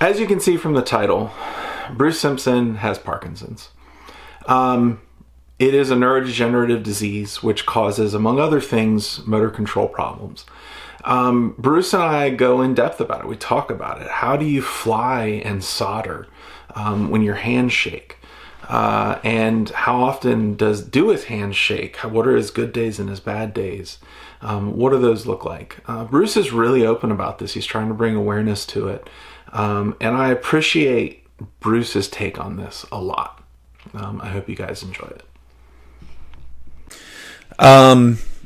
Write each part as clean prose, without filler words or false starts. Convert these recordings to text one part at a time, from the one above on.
As you can see from the title, Bruce Simpson has Parkinson's. It is a neurodegenerative disease which causes, among other things, motor control problems. Bruce and I go in depth about it. We talk about it. How do you fly and solder when your hands shake? And how often do his hands shake? What are his good days and his bad days? What do those look like? Bruce is really open about this. He's trying to bring awareness to it. And I appreciate Bruce's take on this a lot. I hope you guys enjoy it.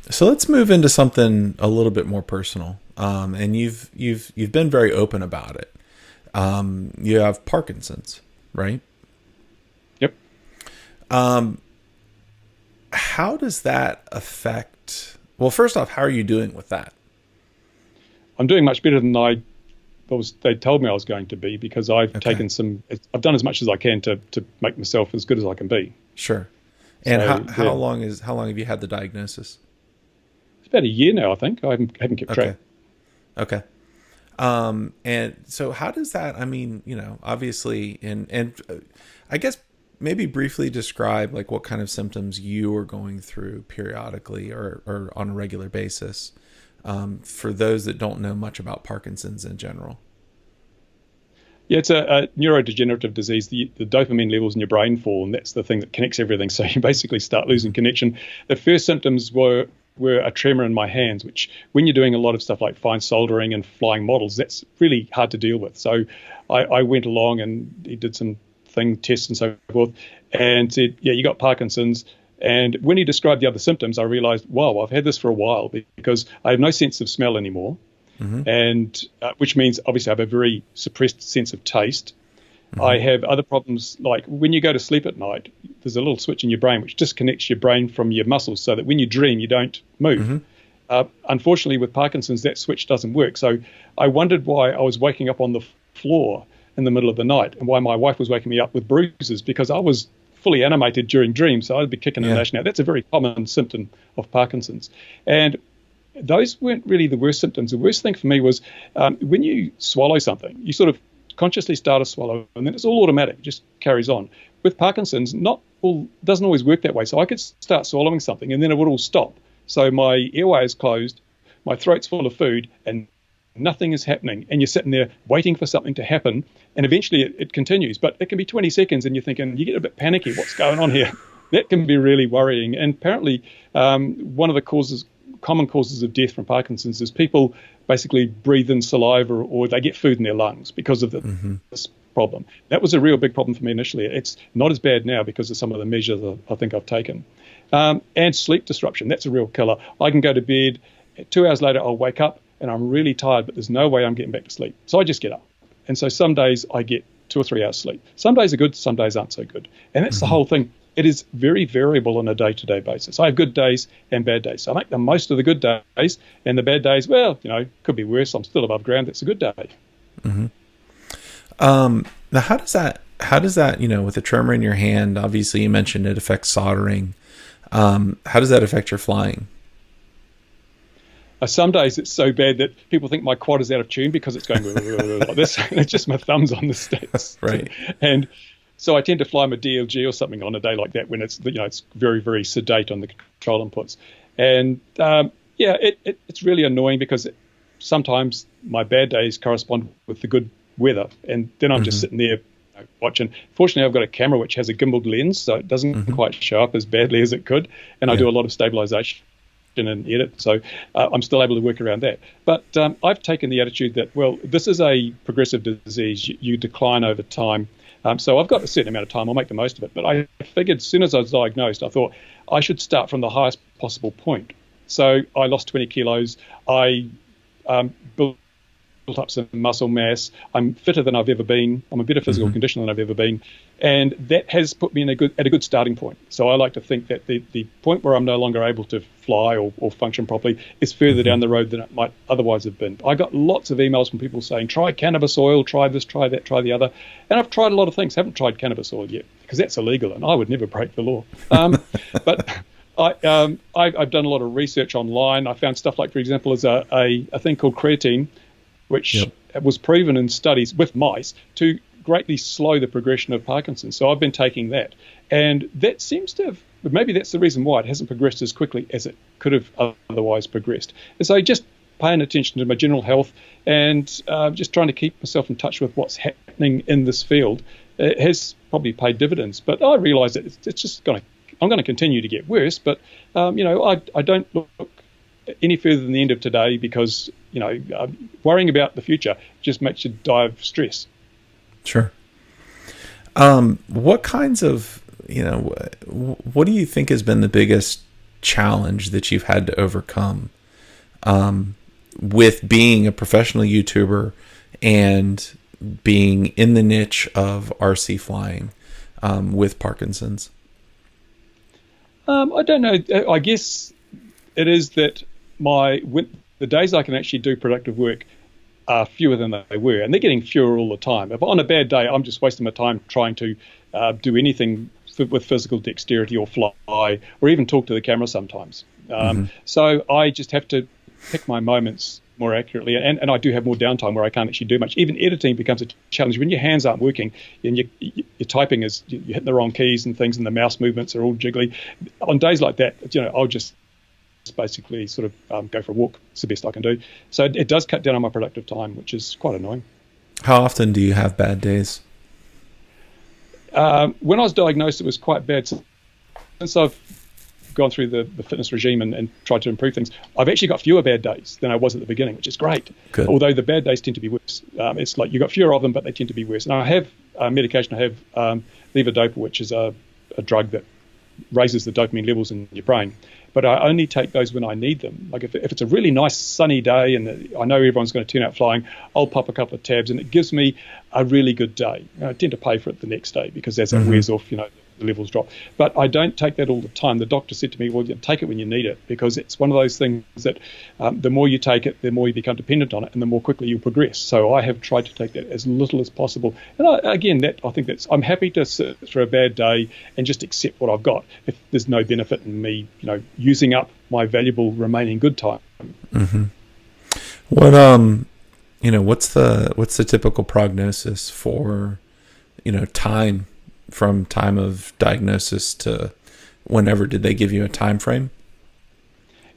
So let's move into something a little bit more personal. And you've been very open about it. You have Parkinson's, right? Yep. How does that affect? Well, first off, how are you doing with that? I'm doing much better than they told me I was going to be, because I've I've done as much as I can to make myself as good as I can be. Sure. And how long have you had the diagnosis? It's about a year now, I think. I haven't kept track. Okay. And so how does that, obviously, and I guess maybe briefly describe like what kind of symptoms you are going through periodically or on a regular basis, for those that don't know much about Parkinson's in general. Yeah, it's a neurodegenerative disease. The dopamine levels in your brain fall, and that's the thing that connects everything. So you basically start losing connection. The first symptoms were a tremor in my hands, which when you're doing a lot of stuff like fine soldering and flying models, that's really hard to deal with. So I went along and he did some tests and so forth and said, yeah, you got Parkinson's. And when he described the other symptoms, I realized, wow, I've had this for a while, because I have no sense of smell anymore. Mm-hmm. And which means obviously I have a very suppressed sense of taste. Mm-hmm. I have other problems, like when you go to sleep at night, there's a little switch in your brain which disconnects your brain from your muscles so that when you dream, you don't move. Mm-hmm. Unfortunately, with Parkinson's, that switch doesn't work. So I wondered why I was waking up on the floor in the middle of the night and why my wife was waking me up with bruises, because I was fully animated during dreams. So I'd be kicking and lashing out. That's a very common symptom of Parkinson's. And those weren't really the worst symptoms. The worst thing for me was when you swallow something, you sort of consciously start to swallow, and then it's all automatic, it just carries on. With Parkinson's, doesn't always work that way. So I could start swallowing something, and then it would all stop. So my airway is closed, my throat's full of food, and nothing is happening. And you're sitting there waiting for something to happen, and eventually it continues. But it can be 20 seconds, and you're thinking, you get a bit panicky, what's going on here? That can be really worrying. And apparently one of the common causes of death from Parkinson's is people basically breathe in saliva or they get food in their lungs because of this problem. That was a real big problem for me initially. It's not as bad now because of some of the measures I think I've taken. And sleep disruption, that's a real killer. I can go to bed, 2 hours later I'll wake up and I'm really tired, but there's no way I'm getting back to sleep. So I just get up. And so some days I get 2 or 3 hours sleep. Some days are good, some days aren't so good. And that's the whole thing. It is very variable on a day-to-day basis. I have good days and bad days. So I make the most of the good days, and the bad days, well, could be worse. I'm still above ground. That's a good day. Mm-hmm. Now, how does that, with the tremor in your hand, obviously you mentioned it affects soldering. How does that affect your flying? Some days it's so bad that people think my quad is out of tune because it's going like this. And it's just my thumbs on the sticks. Right. And so I tend to fly my DLG or something on a day like that when it's it's very, very sedate on the control inputs. And it's really annoying because sometimes my bad days correspond with the good weather, and then I'm just sitting there watching. Fortunately, I've got a camera which has a gimbaled lens, so it doesn't quite show up as badly as it could, and I do a lot of stabilization and edit, so I'm still able to work around that. But I've taken the attitude that, well, this is a progressive disease. You decline over time. So I've got a certain amount of time. I'll make the most of it. But I figured as soon as I was diagnosed, I thought I should start from the highest possible point. So I lost 20 kilos. I built up some muscle mass. I'm fitter than I've ever been. I'm a better physical condition than I've ever been. And that has put me at a good starting point. So I like to think that the point where I'm no longer able to fly or function properly is further down the road than it might otherwise have been. I got lots of emails from people saying, try cannabis oil, try this, try that, try the other. And I've tried a lot of things. Haven't tried cannabis oil yet because that's illegal and I would never break the law. But I've done a lot of research online. I found stuff like, for example, there's a thing called creatine, which was proven in studies with mice to greatly slow the progression of Parkinson's. So I've been taking that, and that seems to have, maybe that's the reason why it hasn't progressed as quickly as it could have otherwise progressed. And so just paying attention to my general health and just trying to keep myself in touch with what's happening in this field has probably paid dividends. But I realise that it's just I'm going to continue to get worse. But I don't look any further than the end of today, because worrying about the future just makes you die of stress. Sure. What kinds of what do you think has been the biggest challenge that you've had to overcome with being a professional YouTuber and being in the niche of RC flying with Parkinson's? I don't know. I guess it is that the days I can actually do productive work are fewer than they were, and they're getting fewer all the time. If on a bad day, I'm just wasting my time trying to do anything with physical dexterity or fly or even talk to the camera sometimes. So I just have to pick my moments more accurately, and I do have more downtime where I can't actually do much. Even editing becomes a challenge when your hands aren't working and your typing is, you're hitting the wrong keys and things, and the mouse movements are all jiggly. On days like that, I'll just basically sort of go for a walk. It's the best I can do. So it does cut down on my productive time, which is quite annoying. How often do you have bad days? When I was diagnosed, it was quite bad. Since I've gone through the fitness regime and tried to improve things, I've actually got fewer bad days than I was at the beginning, which is great. Good. Although the bad days tend to be worse. It's like you've got fewer of them, but they tend to be worse. And I have medication. I have levodopa, which is a drug that raises the dopamine levels in your brain. But I only take those when I need them. Like if it's a really nice sunny day and I know everyone's going to turn out flying, I'll pop a couple of tabs and it gives me a really good day. I tend to pay for it the next day because as it wears off, the levels drop. But I don't take that all the time. The doctor said to me, well, take it when you need it, because it's one of those things that the more you take it, the more you become dependent on it and the more quickly you progress. So I have tried to take that as little as possible. And I think I'm happy to sit through a bad day and just accept what I've got if there's no benefit in me, using up my valuable remaining good time. Mm-hmm. What, what's the typical prognosis for, time from time of diagnosis to whenever? Did they give you a time frame?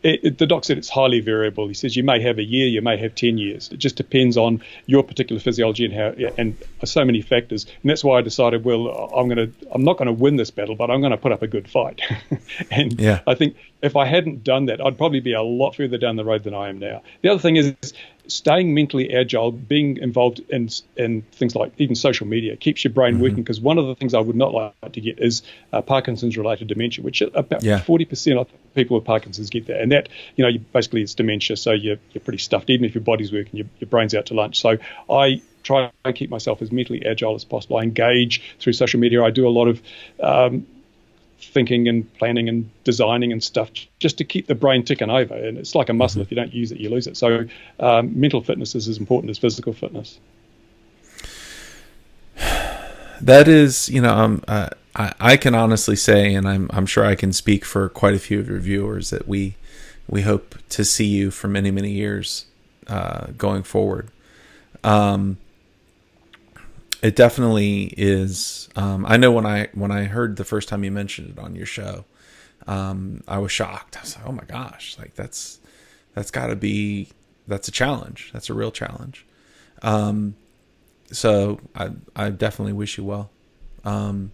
The doc said it's highly variable. He says you may have a year, you may have 10 years. It just depends on your particular physiology and so many factors. And that's why I decided, well, I'm not going to win this battle, but I'm going to put up a good fight. And I think if I hadn't done that, I'd probably be a lot further down the road than I am now. The other thing is staying mentally agile, being involved in things like even social media keeps your brain working, because one of the things I would not like to get is Parkinson's-related dementia, which about 40% of people with Parkinson's get that. And that, basically it's dementia, so you're pretty stuffed, even if your body's working, your brain's out to lunch. So I try and keep myself as mentally agile as possible. I engage through social media. I do a lot of thinking and planning and designing and stuff just to keep the brain ticking over. And it's like a muscle. If you don't use it, you lose it. So mental fitness is as important as physical fitness. That is, I can honestly say, and I'm sure I can speak for quite a few of your viewers, that we hope to see you for many, many years going forward. It definitely is. I know when I heard the first time you mentioned it on your show, I was shocked. I was like, oh my gosh, like that's a challenge. That's a real challenge. So I definitely wish you well. I'm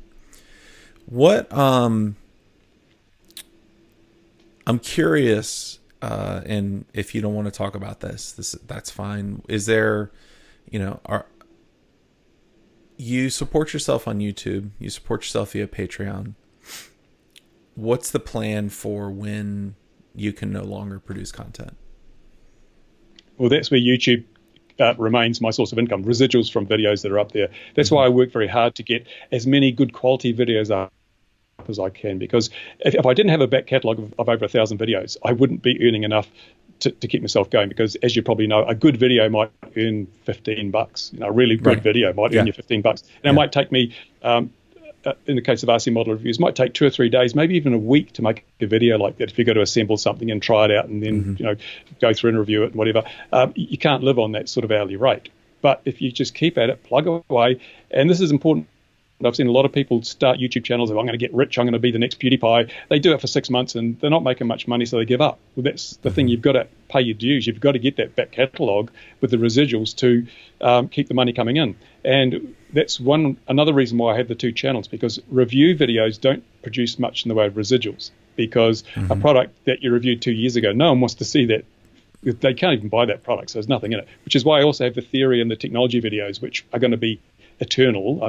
curious, and if you don't want to talk about this, that's fine. Is there, you support yourself on YouTube, you support yourself via Patreon. What's the plan for when you can no longer produce content? Well, that's where YouTube remains my source of income, residuals from videos that are up there. That's why I work very hard to get as many good quality videos up as I can, because if I didn't have a back catalogue of over 1,000 videos, I wouldn't be earning enough to keep myself going, because as you probably know, a good video might earn $15. A really good video might earn you $15, and it might take me in the case of RC model reviews, might take 2 or 3 days, maybe even a week to make a video like that. If you've got to assemble something and try it out and then go through and review it and whatever, you can't live on that sort of hourly rate. But if you just keep at it, plug away, and this is important. I've seen a lot of people start YouTube channels of, I'm going to get rich, I'm going to be the next PewDiePie. They do it for 6 months and they're not making much money, so they give up. Well, that's the thing. You've got to pay your dues. You've got to get that back catalogue with the residuals to keep the money coming in. And that's another reason why I have the 2 channels, because review videos don't produce much in the way of residuals, because a product that you reviewed 2 years ago, no one wants to see that. They can't even buy that product, so there's nothing in it, which is why I also have the theory and the technology videos, which are going to be eternal.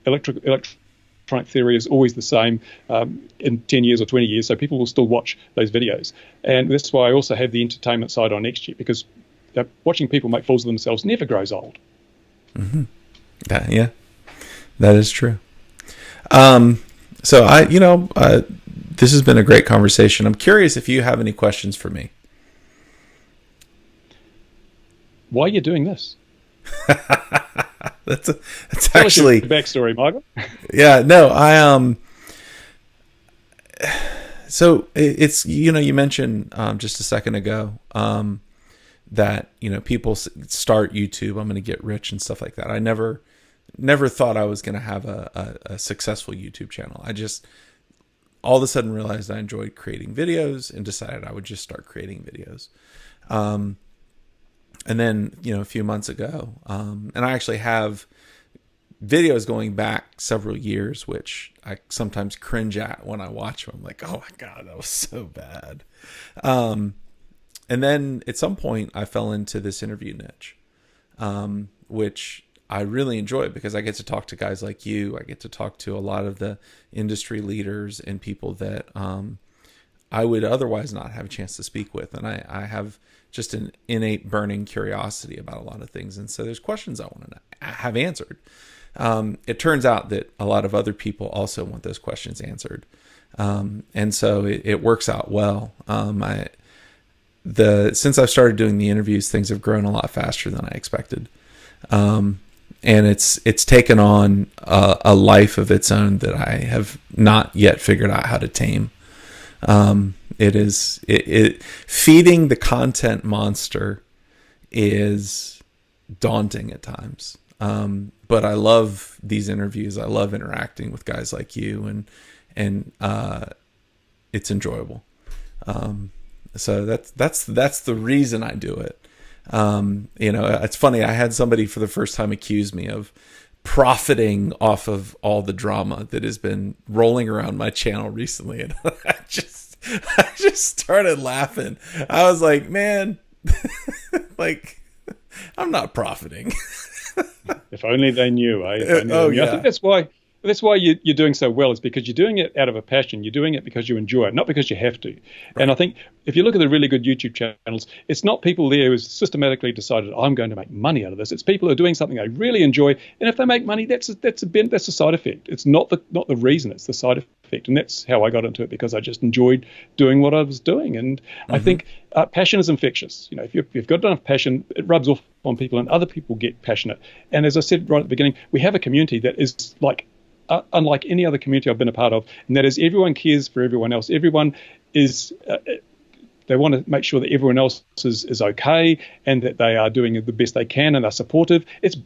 Electronic theory is always the same in 10 years or 20 years, so people will still watch those videos. And that's why I also have the entertainment side on next year, because watching people make fools of themselves never grows old. Mm-hmm. Yeah, that is true. So this has been a great conversation. I'm curious if you have any questions for me. Why are you doing this? That's actually the backstory, Michael. Yeah, no, so it's, you mentioned just a second ago that people start YouTube, I'm going to get rich and stuff like that. I never thought I was going to have a successful YouTube channel. I just all of a sudden realized I enjoyed creating videos and decided I would just start creating videos. And then, a few months ago, and I actually have videos going back several years, which I sometimes cringe at when I watch them. I'm like, oh my God, that was so bad. And then at some point I fell into this interview niche, which I really enjoy because I get to talk to guys like you. I get to talk to a lot of the industry leaders and people that I would otherwise not have a chance to speak with. And I have just an innate burning curiosity about a lot of things. And so there's questions I want to have answered. It turns out that a lot of other people also want those questions answered. And so it works out well. Since I've started doing the interviews, things have grown a lot faster than I expected. And it's taken on a life of its own that I have not yet figured out how to tame. Feeding the content monster is daunting at times. But I love these interviews. I love interacting with guys like you, and it's enjoyable. So that's the reason I do it. It's funny. I had somebody for the first time accuse me of profiting off of all the drama that has been rolling around my channel recently, and I just started laughing. I was like, man, like, I'm not profiting. If only they knew, eh? If only they knew. Yeah. I think that's why you're doing so well, is because you're doing it out of a passion. You're doing it because you enjoy it, not because you have to. Right. And I think if you look at the really good YouTube channels, it's not people there who systematically decided, I'm going to make money out of this. It's people who are doing something they really enjoy, and if they make money, that's a side effect. It's not the reason. It's the side effect, and that's how I got into it, because I just enjoyed doing what I was doing. And I think passion is infectious. If you've got enough passion, it rubs off on people, and other people get passionate. And as I said right at the beginning, we have a community that is like unlike any other community I've been a part of, and that is everyone cares for everyone else. Everyone is they want to make sure that everyone else is okay, and that they are doing the best they can, and are supportive. It's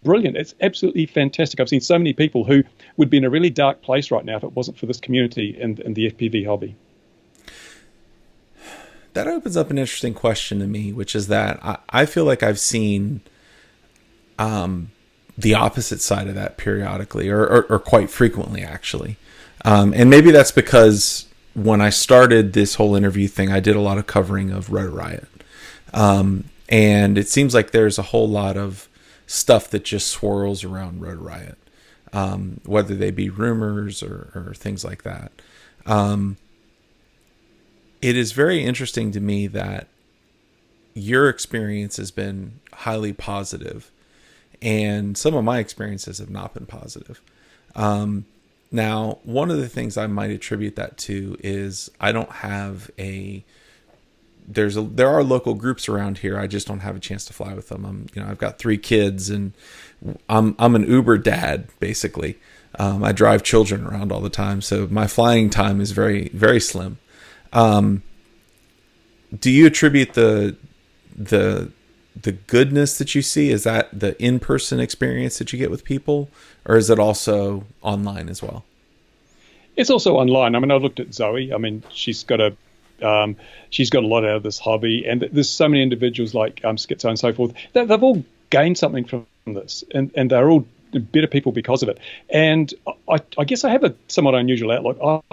brilliant. It's absolutely fantastic. I've seen so many people who would be in a really dark place right now if it wasn't for this community and the FPV hobby. That opens up an interesting question to me, which is that I feel like I've seen the opposite side of that periodically, or quite frequently, actually. And maybe that's because when I started this whole interview thing, I did a lot of covering of Rotor Riot. And it seems like there's a whole lot of stuff that just swirls around Rotor Riot, whether they be rumors or things like that. It is very interesting to me that your experience has been highly positive, and some of my experiences have not been positive. Now, one of the things I might attribute that to is I don't have there are local groups around here. I just don't have a chance to fly with them. I've got 3 kids, and I'm an Uber dad, basically. I drive children around all the time, so my flying time is very, very slim. Do you attribute the goodness that you see, is that the in-person experience that you get with people, or is it also online as well? It's also online. I mean, I looked at Zoe. I mean, she's got a lot out of this hobby, and there's so many individuals like Schizo and so forth. They've all gained something from this, and they're all better people because of it. And I guess I have a somewhat unusual outlook.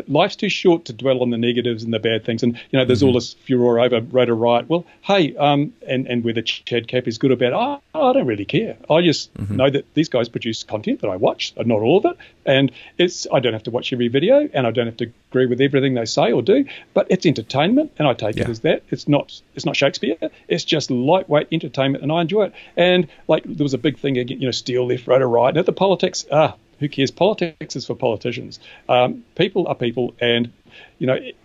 Life's too short to dwell on the negatives and the bad things. And there's all this furore over Rotor Riot. Well, hey, and whether Chad Cap is good or bad, I don't really care. I just know that these guys produce content that I watch, not all of it, and I don't have to watch every video, and I don't have to agree with everything they say or do, but it's entertainment, and I take it as that. It's not Shakespeare. It's just lightweight entertainment, and I enjoy it. And like there was a big thing again, Steel left, Rotor Right. Now the politics, who cares? Politics is for politicians. People are people, and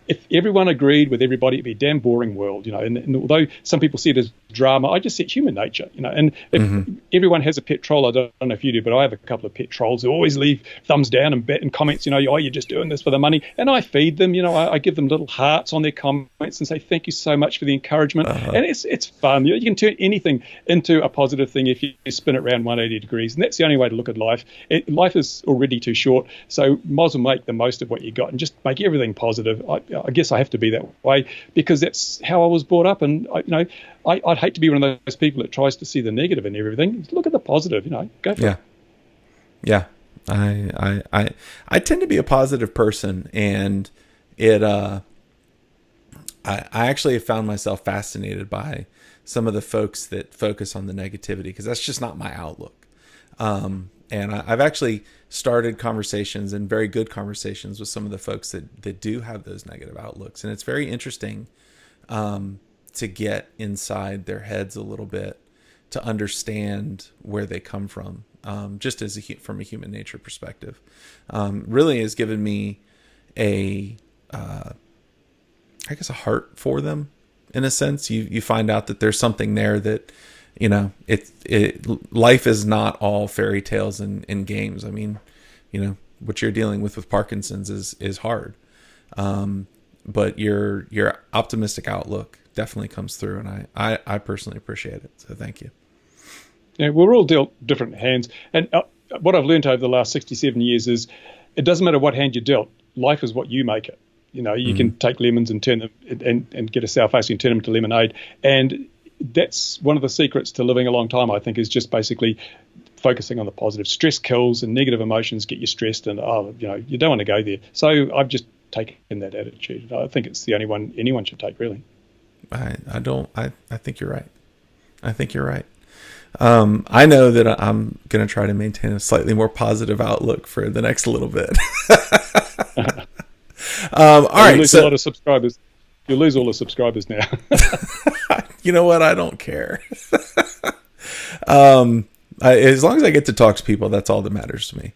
if everyone agreed with everybody, it'd be a damn boring world. And although some people see it as drama, I just see it's human nature. And if everyone has a pet troll, I don't know if you do, but I have a couple of pet trolls who always leave thumbs down and comments. Oh, you're just doing this for the money, and I feed them. I give them little hearts on their comments and say thank you so much for the encouragement. And it's fun. You can turn anything into a positive thing if you spin it around 180 degrees, and that's the only way to look at life. Life is already too short, so might as well make the most of what you got and just make everything positive. I guess I have to be that way because that's how I was brought up, and I'd hate to be one of those people that tries to see the negative in everything. Look at the positive, go for it. Yeah. I tend to be a positive person, and I actually have found myself fascinated by some of the folks that focus on the negativity, because that's just not my outlook. And I've actually started conversations, and very good conversations, with some of the folks that do have those negative outlooks. And it's very interesting to get inside their heads a little bit, to understand where they come from, just from a human nature perspective. Really has given me a heart for them, in a sense. You find out that there's something there that, life is not all fairy tales and games. I mean, what you're dealing with Parkinson's is hard. But your optimistic outlook definitely comes through, and I personally appreciate it. So thank you. Yeah, we're all dealt different hands. And what I've learned over the last 67 years is it doesn't matter what hand you're dealt. Life is what you make it. You can take lemons and turn them and get a sour face and turn them into lemonade. And that's one of the secrets to living a long time, I think, is just basically focusing on the positive. Stress kills, and negative emotions get you stressed, and you don't want to go there. So I've just taken that attitude. I think it's the only one anyone should take, really. I think you're right. I think you're right. I know that I'm going to try to maintain a slightly more positive outlook for the next little bit. All right. Lose a lot of subscribers. You'll lose all the subscribers now. You know what? I don't care. As long as I get to talk to people, that's all that matters to me.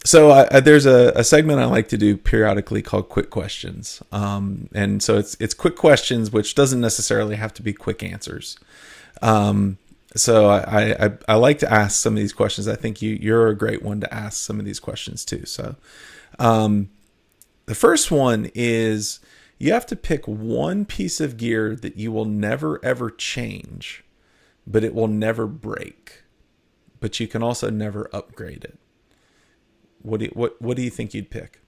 So there's a segment I like to do periodically called Quick Questions. And so it's quick questions, which doesn't necessarily have to be quick answers. So I like to ask some of these questions. I think you're a great one to ask some of these questions too. So the first one is, you have to pick one piece of gear that you will never ever change, but it will never break, but you can also never upgrade it. What do you think you'd pick?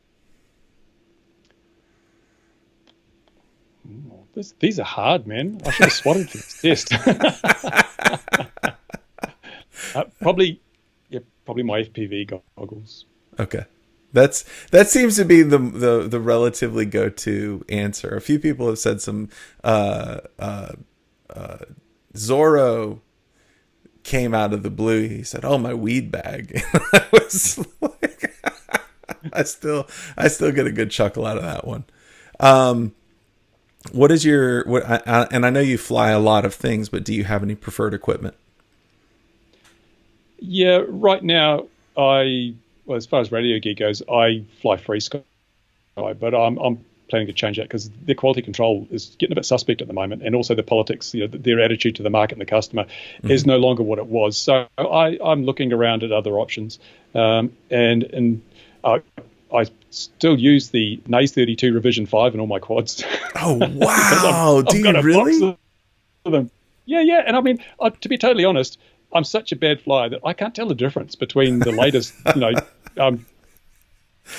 These are hard, man. I should have swatted for this test. Probably my FPV goggles. Okay. That seems to be the relatively go-to answer. A few people have said some Zorro came out of the blue. He said, "Oh, my weed bag." And I was like, I still get a good chuckle out of that one. What is your and I know you fly a lot of things, but do you have any preferred equipment? Yeah, right now as far as radio gear goes, I fly free sky, but I'm planning to change that because their quality control is getting a bit suspect at the moment, and also the politics, their attitude to the market and the customer is no longer what it was. So I'm looking around at other options, and I still use the NAIS 32 revision 5 in all my quads. Oh wow! Do you really? Them. Yeah, and I mean, to be totally honest, I'm such a bad flyer that I can't tell the difference between the latest,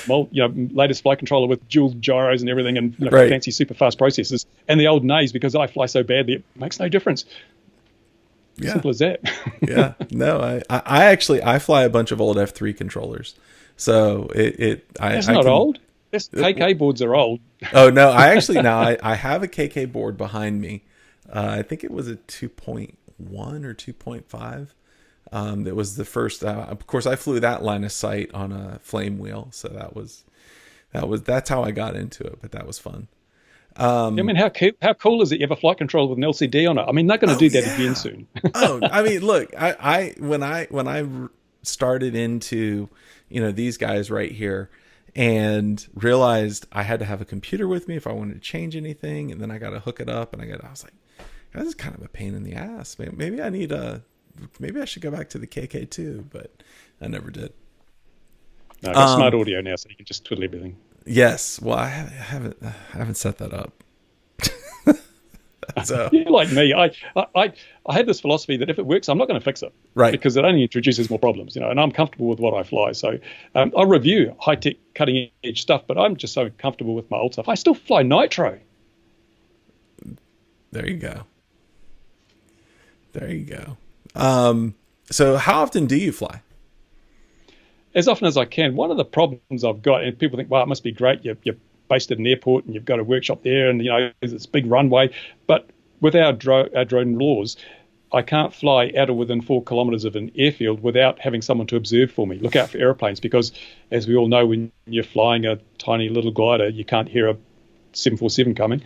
latest flight controller with dual gyros and everything, and fancy super fast processors, and the old NAIS because I fly so badly it makes no difference. Yeah. Simple as that. Yeah. No, I actually fly a bunch of old F3 controllers, so That's not old. KK boards are old. Oh no, I have a KK board behind me. I think it was a 2.1 or 2.5. That was the first. Of course, I flew that line of sight on a flame wheel, so that's how I got into it. But that was fun. I mean, how cool is it? You have a flight controller with an LCD on it. I mean, they're going to do that again soon. I mean, look, when I started into these guys right here, and realized I had to have a computer with me if I wanted to change anything, and then I got to hook it up, and I was like, this is kind of a pain in the ass. Maybe I should go back to the KK2, but I never did. No, I got smart audio now, so you can just twiddle everything. Yes, well, I haven't set that up. So you're like me. I have this philosophy that if it works, I'm not going to fix it, right? Because it only introduces more problems, and I'm comfortable with what I fly. So I review high tech, cutting edge stuff, but I'm just so comfortable with my old stuff. I still fly nitro. There you go. So how often do you fly? As often as I can. One of the problems I've got, and people think, well, it must be great. You're based at an airport and you've got a workshop there, and there's this big runway. But with our drone laws, I can't fly out or within 4 kilometres of an airfield without having someone to observe for me. Look out for aeroplanes, because as we all know, when you're flying a tiny little glider, you can't hear a 747 coming.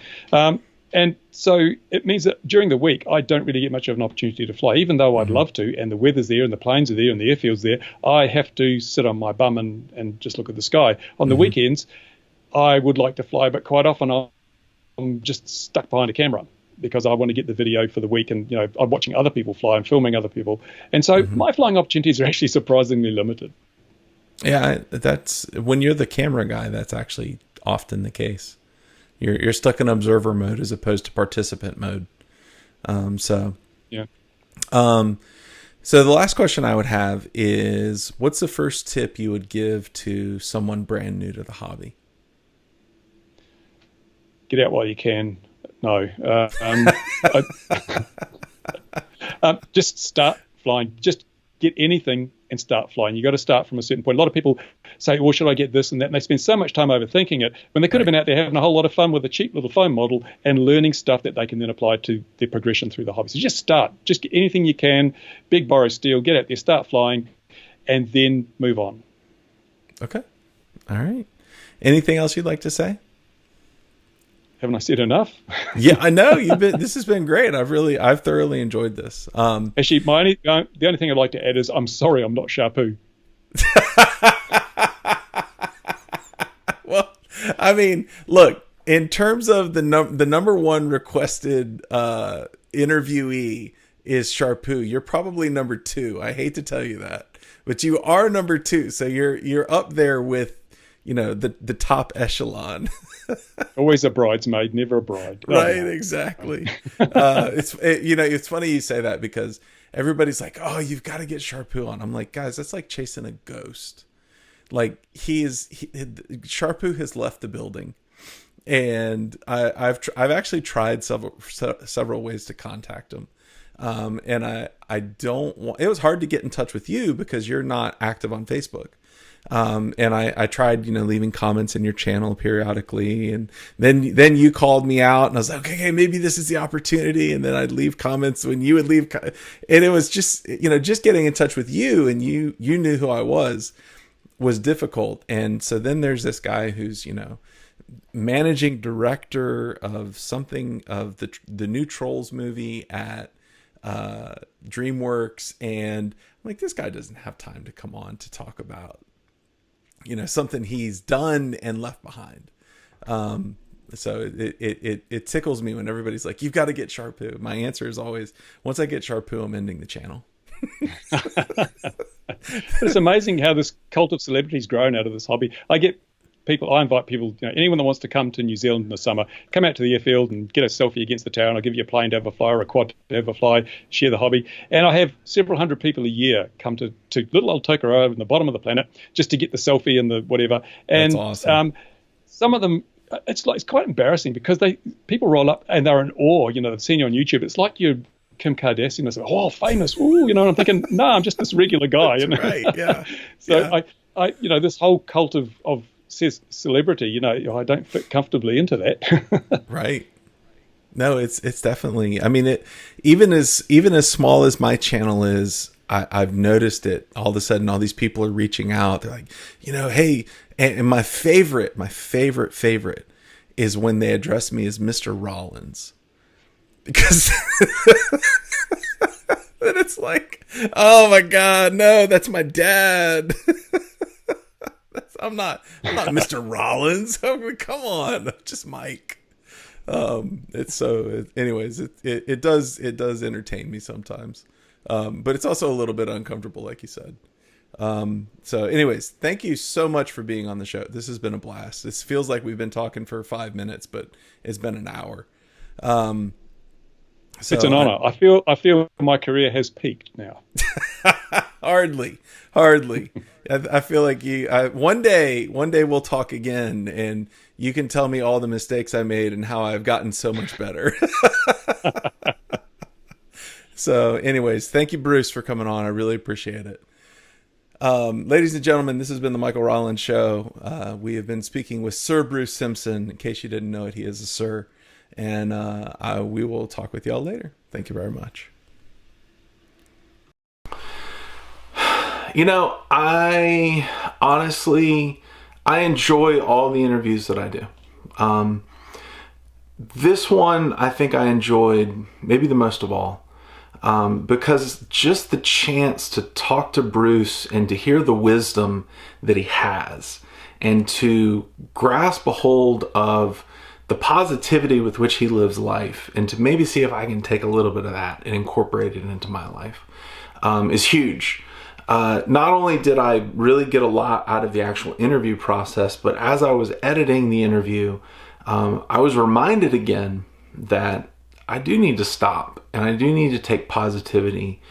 And so it means that during the week, I don't really get much of an opportunity to fly, even though I'd love to, and the weather's there and the planes are there and the airfield's there. I have to sit on my bum and just look at the sky. On the weekends, I would like to fly, but quite often I'm just stuck behind a camera because I want to get the video for the week, and I'm watching other people fly and filming other people. And so my flying opportunities are actually surprisingly limited. Yeah, that's when you're the camera guy, that's actually often the case. You're stuck in observer mode as opposed to participant mode. So the last question I would have is, what's the first tip you would give to someone brand new to the hobby? Get out while you can. No. Just start flying. Just get anything and start flying. You got to start from a certain point. A lot of people say, well, should I get this and that? And they spend so much time overthinking it when they could have been out there having a whole lot of fun with a cheap little phone model and learning stuff that they can then apply to their progression through the hobby. So just start. Just get anything you can. Big borrow steel. Get out there, start flying, and then move on. Okay. All right. Anything else you'd like to say? Haven't I said enough? Yeah, I know this has been great. I've thoroughly enjoyed this. Actually, the only thing I'd like to add is I'm sorry I'm not Sharpoo. Well, I mean, look, in terms of the number one requested interviewee is Sharpoo. You're probably number 2. I hate to tell you that, but you are number 2. So you're up there with the top echelon. Always a bridesmaid, never a bride. Right, exactly. It's funny you say that, because everybody's like, oh, you've got to get Sharpoo on. I'm like, guys, that's like chasing a ghost. Like Sharpoo has left the building, and I've actually tried several ways to contact him. And I don't want, it was hard to get in touch with you because you're not active on Facebook. And I tried, leaving comments in your channel periodically, and then you called me out, and I was like, okay, maybe this is the opportunity. And then I'd leave comments when you would leave, and it was just, just getting in touch with you, and you knew who I was difficult. And so then there's this guy who's, managing director of something of the new Trolls movie at DreamWorks, and I'm like, this guy doesn't have time to come on to talk about something he's done and left behind. So it tickles me when everybody's like, you've got to get shark poo. My answer is always, once I get shark poo, I'm ending the channel. It's amazing how this cult of celebrity's grown out of this hobby. I invite people, anyone that wants to come to New Zealand in the summer, come out to the airfield and get a selfie against the tower. I'll give you a plane to have a fly or a quad to have a fly, share the hobby. And I have several hundred people a year come to little old Tokoroa in the bottom of the planet just to get the selfie and the whatever. And that's awesome. Some of them, it's quite embarrassing because people roll up and they're in awe. They've seen you on YouTube. It's like you're Kim Kardashian. It's like, oh, famous. Ooh, and I'm thinking, no, I'm just this regular guy. Right, yeah. So yeah. I this whole cult of celebrity, I don't fit comfortably into that. Right. No, it's definitely, I mean, even as small as my channel is, I've noticed it. All of a sudden, all these people are reaching out. They're like, hey, and my favorite is when they address me as Mr. Rollins, because then it's like, oh my God, no, that's my dad. I'm not Mr. Rollins. I mean, come on, just Mike. Anyways, it does entertain me sometimes. But it's also a little bit uncomfortable, like you said. So anyways, thank you so much for being on the show. This has been a blast. This feels like we've been talking for 5 minutes, but it's been an hour. So it's an honor. I feel my career has peaked now. Hardly. I feel like one day we'll talk again and you can tell me all the mistakes I made and how I've gotten so much better. So anyways, thank you, Bruce, for coming on. I really appreciate it. Ladies and gentlemen, this has been the Michael Rollins Show. We have been speaking with Sir Bruce Simpson. In case you didn't know it, he is a sir. And we will talk with y'all later. Thank you very much. I honestly enjoy all the interviews that I do. This one, I think I enjoyed maybe the most of all, because just the chance to talk to Bruce and to hear the wisdom that he has and to grasp a hold of the positivity with which he lives life and to maybe see if I can take a little bit of that and incorporate it into my life is huge. Not only did I really get a lot out of the actual interview process, but as I was editing the interview, I was reminded again that I do need to stop and I do need to take positivity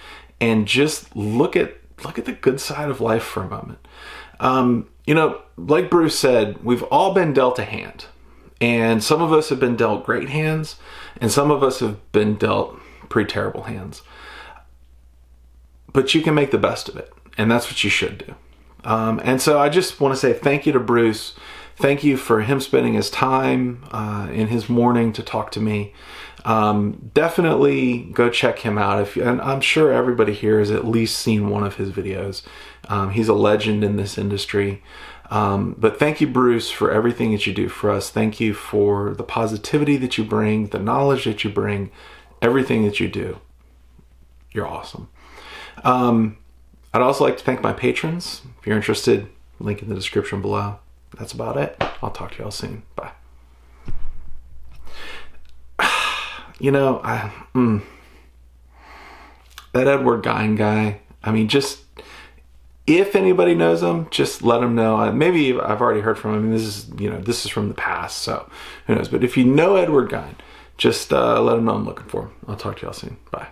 and just look at the good side of life for a moment. Like Bruce said, we've all been dealt a hand, and some of us have been dealt great hands and some of us have been dealt pretty terrible hands. But you can make the best of it, and that's what you should do. And so I just want to say thank you to Bruce. Thank you for him spending his time in his morning to talk to me. Definitely go check him out. And I'm sure everybody here has at least seen one of his videos. He's a legend in this industry. But thank you, Bruce, for everything that you do for us. Thank you for the positivity that you bring, the knowledge that you bring, everything that you do. You're awesome. I'd also like to thank my patrons. If you're interested, link in the description below. That's about it. I'll talk to y'all soon. Bye. That Edward Gein guy, I mean, just if anybody knows him, just let him know. Maybe I've already heard from him. This is from the past, so who knows. But if you know Edward Gein, just let him know I'm looking for him. I'll talk to y'all soon. Bye.